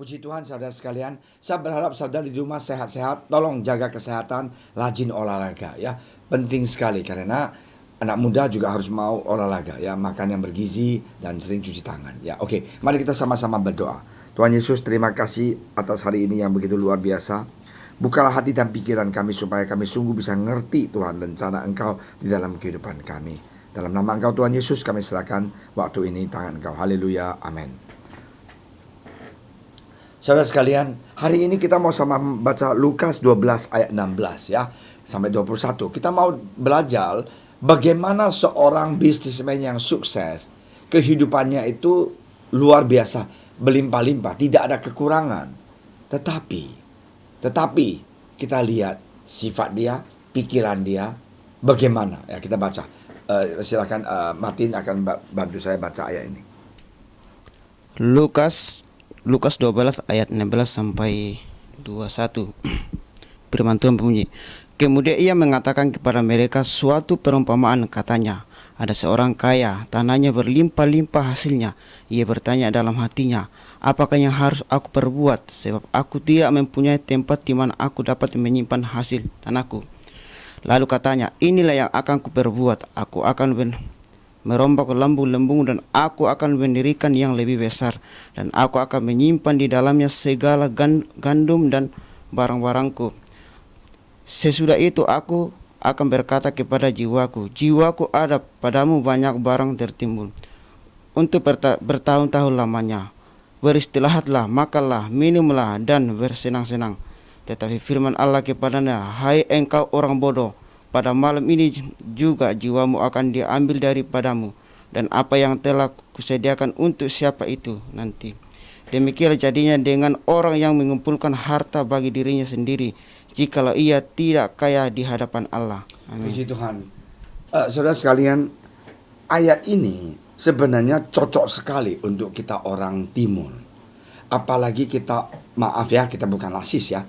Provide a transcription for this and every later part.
Puji Tuhan saudara sekalian, saya berharap saudara di rumah sehat-sehat, tolong jaga kesehatan, rajin olahraga ya. Penting sekali karena anak muda juga harus mau olahraga ya, makan yang bergizi dan sering cuci tangan ya. Oke, mari kita sama-sama berdoa. Tuhan Yesus, terima kasih atas hari ini yang begitu luar biasa. Bukalah hati dan pikiran kami supaya kami sungguh bisa ngerti Tuhan rencana Engkau di dalam kehidupan kami. Dalam nama Engkau Tuhan Yesus kami serahkan waktu ini tangan Engkau. Haleluya, amin. Saudara sekalian, hari ini kita mau sama baca Lukas 12 ayat 16 ya, sampai 21. Kita mau belajar bagaimana seorang bisnismen yang sukses, kehidupannya itu luar biasa, berlimpah-limpah, tidak ada kekurangan. Tetapi kita lihat sifat dia, pikiran dia, bagaimana ya, kita baca. Silakan Martin akan bantu saya baca ayat ini. Lukas 12 ayat 16 sampai 21. Firman Tuhan berbunyi, kemudian ia mengatakan kepada mereka suatu perumpamaan, katanya, ada seorang kaya, tanahnya berlimpah-limpah hasilnya. Ia bertanya dalam hatinya, apakah yang harus aku perbuat, sebab aku tidak mempunyai tempat di mana aku dapat menyimpan hasil tanahku. Lalu katanya, inilah yang akan kuperbuat, aku akan merombak lembung-lembung dan aku akan mendirikan yang lebih besar, dan aku akan menyimpan di dalamnya segala gandum dan barang-barangku. Sesudah itu aku akan berkata kepada jiwaku, jiwaku, ada padamu banyak barang tertimbun untuk bertahun-tahun lamanya. Beristirahatlah, makanlah, minumlah, dan bersenang-senang. Tetapi firman Allah kepadanya, hai engkau orang bodoh, pada malam ini juga jiwamu akan diambil daripadamu, dan apa yang telah kusediakan untuk siapa itu nanti. Demikianlah jadinya dengan orang yang mengumpulkan harta bagi dirinya sendiri, jikalau ia tidak kaya di hadapan Allah. Amin. Puji Tuhan. Saudara sekalian, ayat ini sebenarnya cocok sekali untuk kita orang timur. Apalagi kita, maaf ya, kita bukan rasis ya,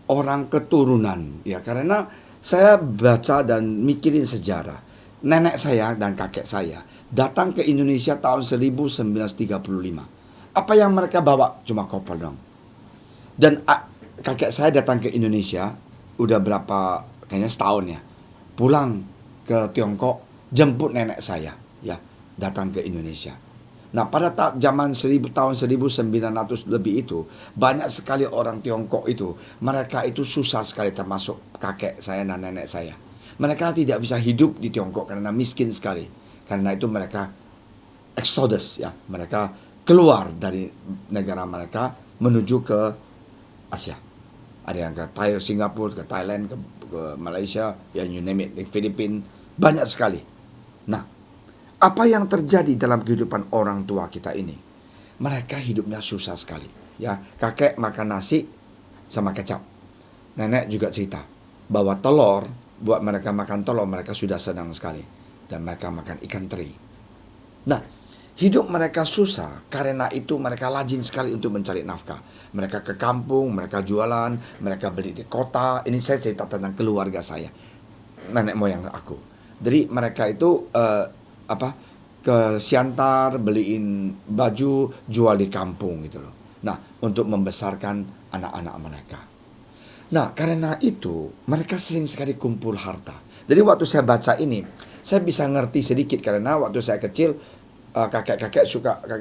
orang keturunan ya, karena saya baca dan mikirin sejarah. Nenek saya dan kakek saya datang ke Indonesia tahun 1935. Apa yang mereka bawa? Cuma koper dong. Dan kakek saya datang ke Indonesia udah berapa, kayaknya setahun ya, pulang ke Tiongkok, jemput nenek saya ya, datang ke Indonesia. Nah, pada tahun 1900 lebih itu, banyak sekali orang Tiongkok itu, mereka itu susah sekali, termasuk kakek saya dan nenek saya. Mereka tidak bisa hidup di Tiongkok karena miskin sekali. Karena itu mereka exodus ya, mereka keluar dari negara mereka menuju ke Asia. Ada yang ke Thailand, Singapura, ke Thailand, ke Malaysia, ya you name it, di Filipina, banyak sekali. Nah, apa yang terjadi dalam kehidupan orang tua kita ini? Mereka hidupnya susah sekali. Ya, kakek makan nasi sama kecap. Nenek juga cerita bahwa telur, buat mereka makan telur, mereka sudah senang sekali. Dan mereka makan ikan teri. Nah, hidup mereka susah, karena itu mereka rajin sekali untuk mencari nafkah. Mereka ke kampung, mereka jualan, mereka beli di kota. Ini saya cerita tentang keluarga saya, nenek moyang aku. Jadi mereka itu ke Siantar, beliin baju, jual di kampung gitu loh. Nah, untuk membesarkan anak-anak mereka. Nah, karena itu mereka sering sekali kumpul harta. Jadi waktu saya baca ini, saya bisa ngerti sedikit karena waktu saya kecil, kakek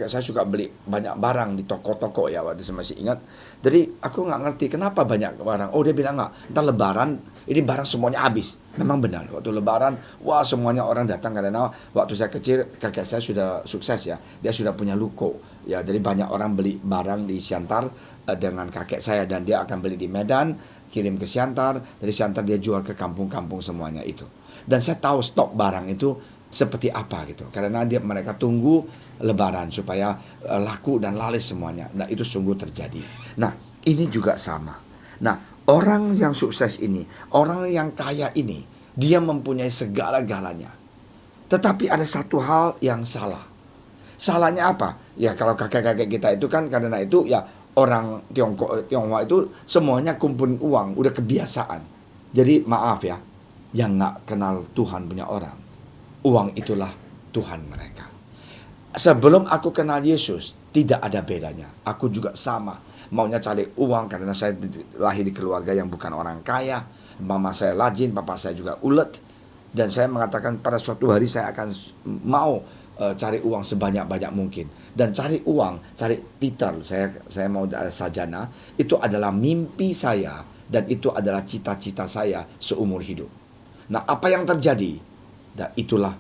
saya suka beli banyak barang di toko-toko ya, waktu saya masih ingat. Jadi aku nggak ngerti kenapa banyak barang. Oh, dia bilang nggak, ntar lebaran ini barang semuanya habis. Memang benar, waktu lebaran, wah semuanya orang datang karena waktu saya kecil kakek saya sudah sukses ya, dia sudah punya ruko ya, jadi banyak orang beli barang di Siantar dengan kakek saya, dan dia akan beli di Medan, kirim ke Siantar, dari Siantar dia jual ke kampung-kampung semuanya itu. Dan saya tahu stok barang itu seperti apa gitu, karena mereka tunggu lebaran supaya laku dan laris semuanya. Nah, itu sungguh terjadi. Nah, ini juga sama. Nah, orang yang sukses ini, orang yang kaya ini, dia mempunyai segala-galanya. Tetapi ada satu hal yang salah. Salahnya apa? Ya kalau kakek-kakek kita itu kan karena itu ya, orang Tionghoa itu semuanya kumpulin uang, udah kebiasaan. Jadi maaf ya, yang gak kenal Tuhan punya orang, uang itulah Tuhan mereka. Sebelum aku kenal Yesus, Tidak ada bedanya. Aku juga sama. Maunya cari uang karena saya lahir di keluarga yang bukan orang kaya. Mama saya rajin, papa saya juga ulet. Dan saya mengatakan pada suatu hari saya akan mau cari uang sebanyak-banyak mungkin. Dan cari uang, cari titel, saya mau sarjana, itu adalah mimpi saya dan itu adalah cita-cita saya seumur hidup. Nah, apa yang terjadi? Dan itulah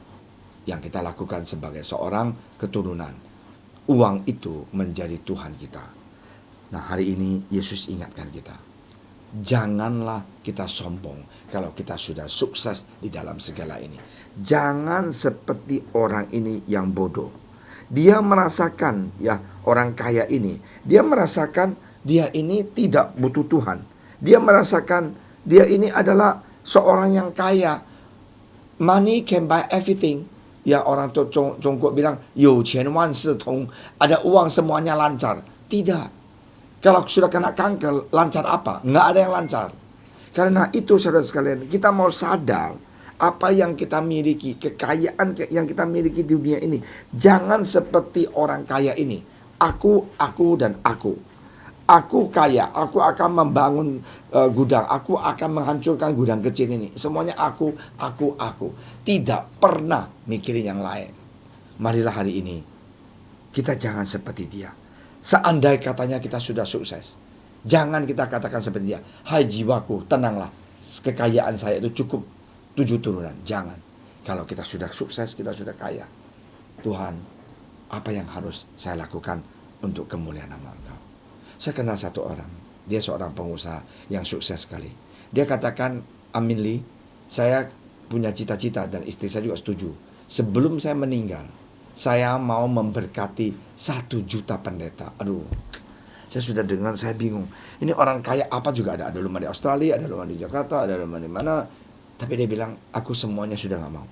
yang kita lakukan sebagai seorang keturunan. Uang itu menjadi Tuhan kita. Nah, hari ini Yesus ingatkan kita. Janganlah kita sombong kalau kita sudah sukses di dalam segala ini. Jangan seperti orang ini yang bodoh. Dia merasakan, ya, orang kaya ini, dia merasakan dia ini tidak butuh Tuhan. Dia merasakan dia ini adalah seorang yang kaya. Money can buy everything. Ya, orang tuh Jongkok bilang, 有钱万事通, ada uang semuanya lancar. Tidak. Kalau sudah kena kanker, lancar apa? Nggak ada yang lancar. Karena itu saudara sekalian, kita mau sadar apa yang kita miliki, kekayaan yang kita miliki di dunia ini. Jangan seperti orang kaya ini. Aku, dan aku. Aku kaya, aku akan membangun gudang, aku akan menghancurkan gudang kecil ini. Semuanya aku. Tidak pernah mikirin yang lain. Marilah hari ini, kita jangan seperti dia. Seandai katanya kita sudah sukses, jangan kita katakan seperti dia, hai jiwaku, tenanglah, kekayaan saya itu cukup 7 turunan. Jangan. Kalau kita sudah sukses, kita sudah kaya, Tuhan, apa yang harus saya lakukan untuk kemuliaan nama Engkau? Saya kenal satu orang, dia seorang pengusaha yang sukses sekali. Dia katakan, Amin Lee, saya punya cita-cita dan istri saya juga setuju. Sebelum saya meninggal, saya mau memberkati 1 juta pendeta. Aduh, saya sudah dengar, saya bingung. Ini orang kaya apa juga ada. Ada rumah di Australia, ada rumah di Jakarta, ada rumah di mana. Tapi dia bilang, aku semuanya sudah gak mau.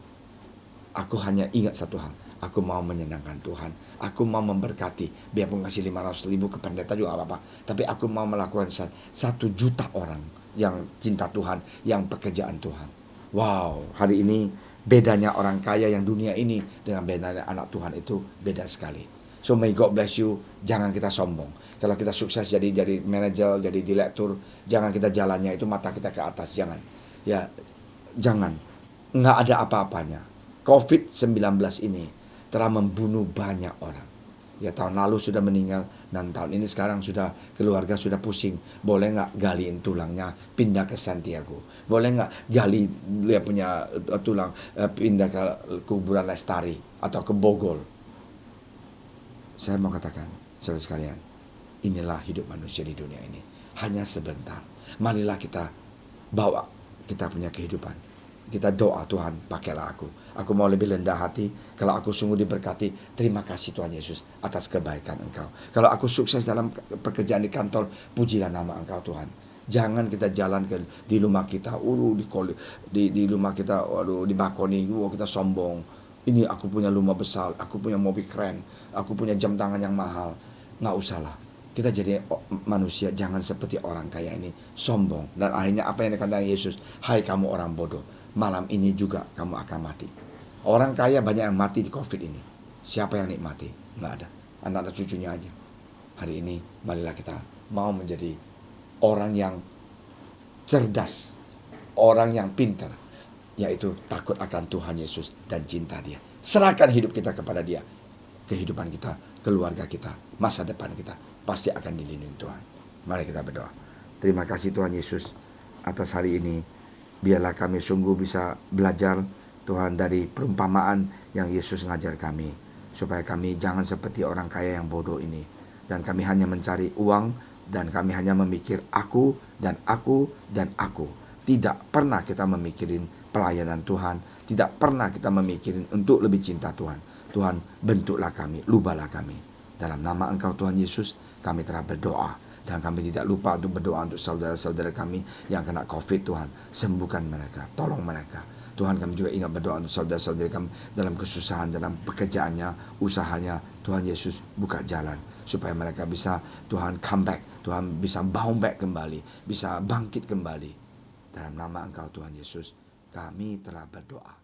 Aku hanya ingat satu hal. Aku mau menyenangkan Tuhan. Aku mau memberkati. Biarpun kasih 500 ribu ke pendeta juga gak apa-apa. Tapi aku mau melakukan 1 juta orang yang cinta Tuhan, yang pekerjaan Tuhan. Wow, hari ini bedanya orang kaya yang dunia ini dengan bedanya anak Tuhan itu beda sekali. So may God bless you. Jangan kita sombong. Kalau kita sukses jadi manajer, jadi direktur, jangan kita jalannya itu mata kita ke atas. Jangan. Ya, jangan. Nggak ada apa-apanya. COVID-19 ini telah membunuh banyak orang. Ya, tahun lalu sudah meninggal dan tahun ini sekarang sudah keluarga sudah pusing. Boleh nggak galiin tulangnya pindah ke Santiago? Boleh nggak gali dia punya tulang pindah ke kuburan Lestari atau ke Bogor? Saya mau katakan, saudara sekalian, inilah hidup manusia di dunia ini. Hanya sebentar. Marilah kita bawa kita punya kehidupan. Kita doa, Tuhan, pakailah aku. Aku mau lebih rendah hati. Kalau aku sungguh diberkati, terima kasih Tuhan Yesus atas kebaikan Engkau. Kalau aku sukses dalam pekerjaan di kantor, pujilah nama Engkau Tuhan. Jangan kita jalan di rumah kita, di rumah kita, di balkoni, kita sombong. Ini aku punya rumah besar, aku punya mobil keren, aku punya jam tangan yang mahal. Nggak usahlah. Kita jadi manusia, jangan seperti orang kaya ini, sombong. Dan akhirnya apa yang dikatakan Yesus, hai kamu orang bodoh, malam ini juga kamu akan mati. Orang kaya banyak yang mati di COVID ini. Siapa yang nikmati? Nggak ada. Anak-anak cucunya aja. Hari ini marilah kita mau menjadi orang yang cerdas, orang yang pintar, yaitu takut akan Tuhan Yesus dan cinta Dia. Serahkan hidup kita kepada Dia. Kehidupan kita, keluarga kita, masa depan kita pasti akan dilindungi Tuhan. Mari kita berdoa. Terima kasih Tuhan Yesus atas hari ini. Biarlah kami sungguh bisa belajar Tuhan dari perumpamaan yang Yesus ngajar kami. Supaya kami jangan seperti orang kaya yang bodoh ini. Dan kami hanya mencari uang. Dan kami hanya memikir aku dan aku dan aku. Tidak pernah kita memikirin pelayanan Tuhan. Tidak pernah kita memikirin untuk lebih cinta Tuhan. Tuhan, bentuklah kami, ubahlah kami. Dalam nama Engkau Tuhan Yesus, kami telah berdoa. Dan kami tidak lupa untuk berdoa untuk saudara-saudara kami yang kena COVID. Tuhan, sembuhkan mereka, tolong mereka. Tuhan, kami juga ingat berdoa untuk saudara-saudara kami dalam kesusahan, dalam pekerjaannya, usahanya. Tuhan Yesus, buka jalan supaya mereka bisa, Tuhan, come back. Tuhan bisa bounce back kembali, bisa bangkit kembali. Dalam nama Engkau Tuhan Yesus, kami telah berdoa.